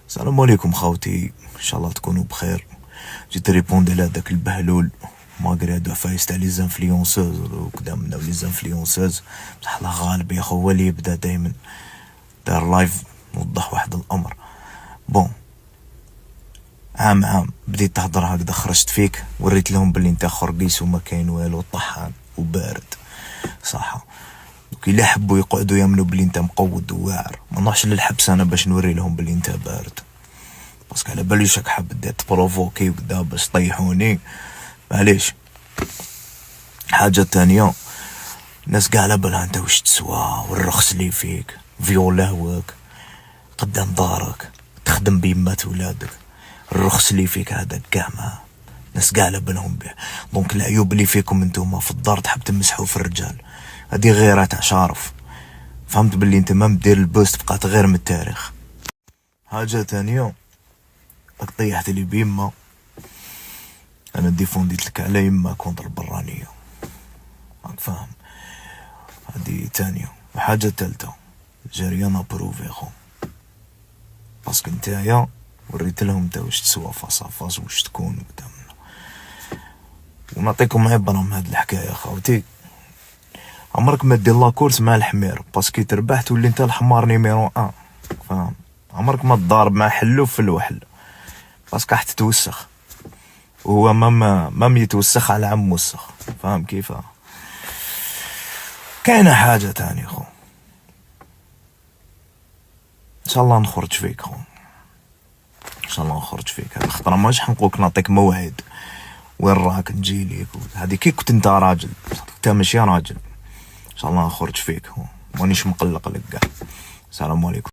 السلام عليكم خوتي، ان شاء الله تكونوا بخير. جيت ريبوندي لهداك البهلول ماغري هادو عفايس تاع لي زانفلونسوز وقدامنا ولي زانفلونسوز، بصح الله غالب يا خو هو اللي يبدا دايما. دار لايف نوضح واحد الامر. بون، عام بديت تهضر هكذا، خرجت فيك وريت لهم بلي انت خرقيس وما كاين والو، طحان وبارد صح. دوك الا حبوا يقعدوا يامنوا بلي انت مقود وواعر، ما نروحش للحبس انا باش نوري لهم بلي انت بارد، باسكو على باليش راك حاب دير تبروفوكي وكدا باش طيحوني. معليش. حاجة تانية، الناس قاع على بالها انت واش تسوى والرخص اللي فيك فيولاوك قدام دارك، تخدم بيمات ولادك، الرخص اللي فيك هذا قاع ما الناس قاع على بالهم به. دونك العيوب اللي فيكم انتوما في الدار تحب تمسحوا في الرجال، هذه غيرها تاع شارف. فهمت بلي انت ما مدير البوست، بقات غير من التاريخ. حاجة تانية، راك طيحت لي بيما، انا ديفونديت لك على يما كونتر البرانية، راك فاهم. هادي تانية. وحاجة تالتة، جاريانا بروفي خو، باسكو نتايا وريت لهم انت واش تسوى فاس فاس واش تكون قدامنا. ونعطيكم عبرة من هاد الحكاية خوتي، عمرك ما دير لاكورس مع الحمير، باسكو تربح تولي انت الحمار نيميرو ان، فاهم. عمرك ما تضارب مع حلوف في الوحل، باسكو راح تتوسخ، وهو مام يتوسخ على عم وسخ، فاهم كيف. كاينه حاجه تانية خو، ان شاء الله نخرج فيك خو، ان شاء الله نخرج فيك. هاد الخطره ماش حنقولك نعطيك موعد وين راك نجي ليك، هادي كي كنت انت راجل، انت ماشي راجل. ان شاء الله نخرج فيك خو، مانيش مقلق لك كاع. السلام عليكم.